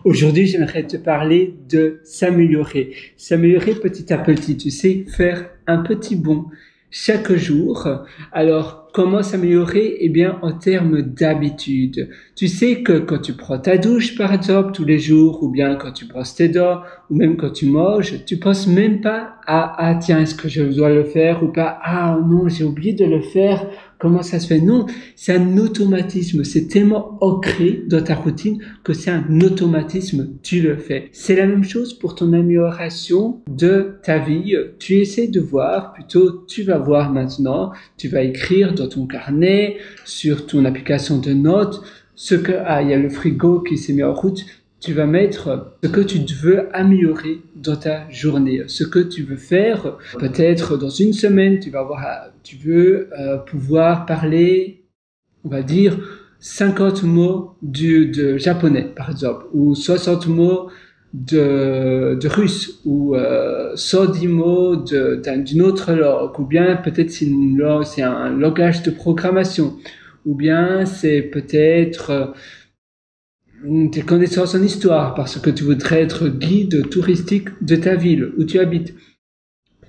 Aujourd'hui, j'aimerais te parler de s'améliorer. S'améliorer petit à petit, tu sais, faire un petit bond chaque jour. Alors, comment s'améliorer? Eh bien, en termes d'habitude. Tu sais que quand tu prends ta douche, par exemple, tous les jours, ou bien quand tu brosses tes dents, ou même quand tu manges, tu penses même pas à, ah, tiens, est-ce que je dois le faire ou pas? Ah, non, j'ai oublié de le faire. Comment ça se fait? Non, c'est un automatisme. C'est tellement ancré dans ta routine que c'est un automatisme. Tu le fais. C'est la même chose pour ton amélioration de ta vie. Tu essaies de voir, plutôt, tu vas voir maintenant, tu vas écrire dans ton carnet, sur ton application de notes, ce que, ah, il y a le frigo qui s'est mis en route. Tu vas mettre ce que tu veux améliorer dans ta journée, ce que tu veux faire. Peut-être dans une semaine, tu veux pouvoir parler, on va dire, 50 mots de japonais, par exemple, ou 60 mots de russe, ou 110 mots d'une autre langue, ou bien peut-être c'est un langage de programmation, ou bien c'est peut-être tes connaissances en histoire, parce que tu voudrais être guide touristique de ta ville où tu habites.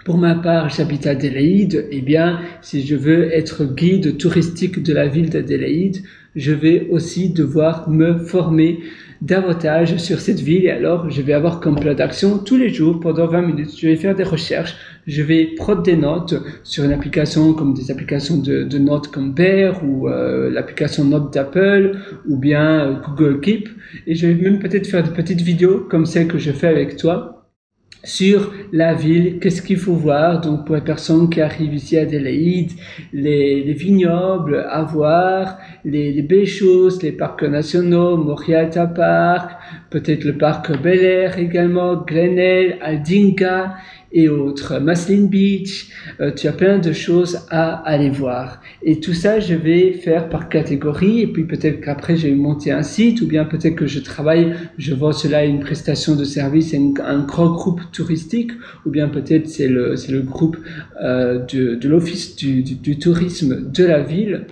Pour ma part, j'habite à Adélaïde. Eh bien, si je veux être guide touristique de la ville d'Adélaïde, je vais aussi devoir me former davantage sur cette ville. Et alors, je vais avoir comme plan d'action tous les jours pendant 20 minutes. Je vais faire des recherches. Je vais prendre des notes sur une application comme des applications de notes comme Bear ou l'application Notes d'Apple ou bien Google Keep. Et je vais même peut-être faire des petites vidéos comme celle que je fais avec toi sur la ville, qu'est-ce qu'il faut voir, donc pour les personnes qui arrivent ici à Adélaïde, les vignobles à voir, les belles choses, les parcs nationaux, Morialta Park, peut-être le parc Bel Air également, Glenelg, Aldinga et autres, Maslin Beach, tu as plein de choses à aller voir. Et tout ça, je vais faire par catégorie, et puis peut-être qu'après, je vais monter un site, ou bien peut-être que je vends cela à une prestation de service, à un grand groupe touristique, ou bien peut-être c'est le groupe de l'office du tourisme de la ville.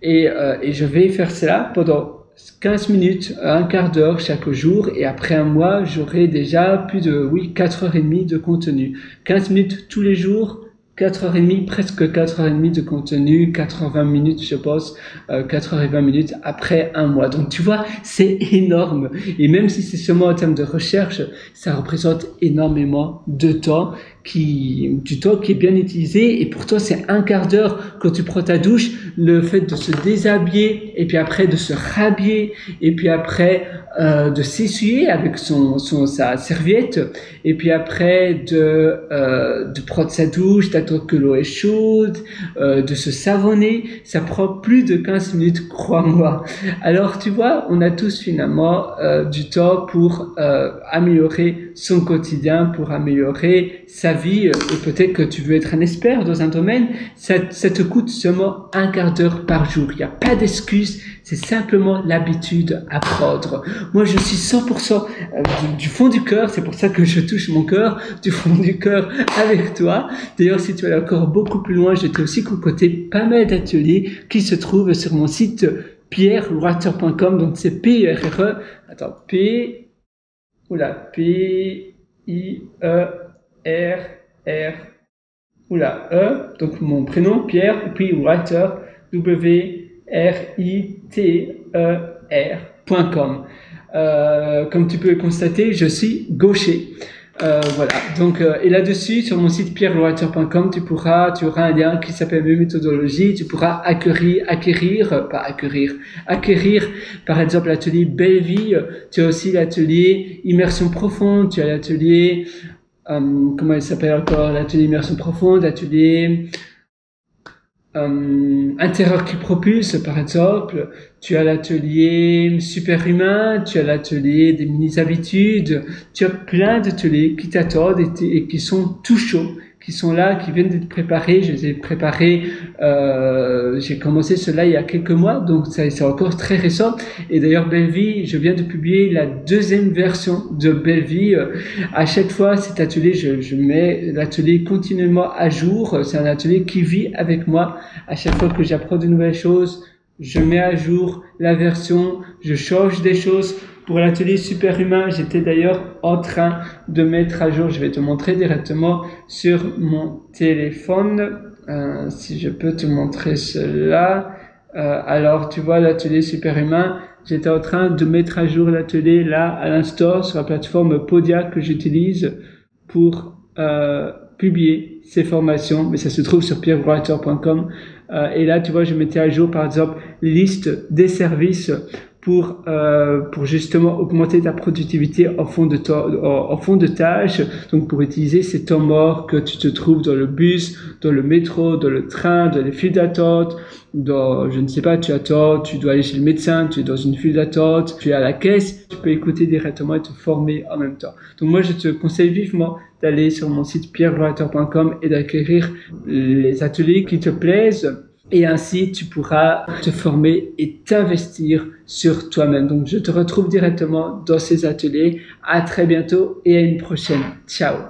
Et je vais faire cela pendant 15 minutes, un quart d'heure chaque jour, et après un mois, j'aurai déjà plus de 4h30 de contenu. 15 minutes tous les jours, 4h30, presque 4h30 de contenu, 80 minutes, je pense, 4h20 minutes après un mois. Donc, tu vois, c'est énorme. Et même si c'est seulement en termes de recherche, ça représente énormément de temps du temps qui est bien utilisé. Et pour toi, c'est un quart d'heure quand tu prends ta douche, le fait de se déshabiller et puis après de se rhabiller et puis après de s'essuyer avec sa serviette et puis après de prendre sa douche, d'attendre que l'eau est chaude, de se savonner, ça prend plus de 15 minutes, crois-moi. Alors tu vois, on a tous finalement du temps pour améliorer son quotidien, pour améliorer sa vie, et peut-être que tu veux être un expert dans un domaine, ça te coûte seulement un quart d'heure par jour. Il n'y a pas d'excuse, c'est simplement l'habitude à prendre. Moi, je suis 100% du fond du cœur, c'est pour ça que je touche mon cœur, du fond du cœur avec toi. D'ailleurs, si tu veux aller encore beaucoup plus loin, je t'ai aussi concocté pas mal d'ateliers qui se trouvent sur mon site pierrewriter.com, donc c'est P-I-R-R-E, attends, donc mon prénom, Pierre, puis Writer, W-R-I-T-E-R.com. Comme tu peux le constater, je suis gaucher. Voilà. Donc, et là-dessus, sur mon site pierrewriter.com, tu auras un lien qui s'appelle mes méthodologies. Tu pourras acquérir, par exemple, l'atelier Belle Vie. Tu as aussi l'atelier Immersion Profonde. Tu as l'atelier, comment il s'appelle encore? L'atelier Immersion Profonde, l'atelier Intérieur qui propulse, par exemple. Tu as l'atelier Superhumain, tu as l'atelier des mini-habitudes, tu as plein d'ateliers qui t'attendent et qui sont tout chauds, qui sont là, qui viennent d'être préparés. Je les ai préparés, j'ai commencé cela il y a quelques mois, donc c'est encore très récent. Et d'ailleurs, Belle Vie, je viens de publier la deuxième version de Belle Vie. À chaque fois, cet atelier, je mets l'atelier continuellement à jour. C'est un atelier qui vit avec moi. À chaque fois que j'apprends de nouvelles choses, je mets à jour la version, je change des choses Pour l'atelier superhumain, j'étais d'ailleurs en train de mettre à jour, je vais te montrer directement sur mon téléphone, si je peux te montrer cela. Alors, tu vois, l'atelier superhumain, j'étais en train de mettre à jour l'atelier là, à l'instant, sur la plateforme Podia que j'utilise pour publier ces formations, mais ça se trouve sur pierrewriter.com. Et là, tu vois, je mettais à jour, par exemple, liste des services pour justement augmenter ta productivité en fond de tâche. Donc, pour utiliser ces temps morts que tu te trouves dans le bus, dans le métro, dans le train, dans les files d'attente, je ne sais pas, tu attends, tu dois aller chez le médecin, tu es dans une file d'attente, tu es à la caisse, tu peux écouter directement et te former en même temps. Donc, moi, je te conseille vivement d'aller sur mon site pierrewriter.com et d'acquérir les ateliers qui te plaisent. Et ainsi, tu pourras te former et t'investir sur toi-même. Donc, je te retrouve directement dans ces ateliers. À très bientôt et à une prochaine. Ciao!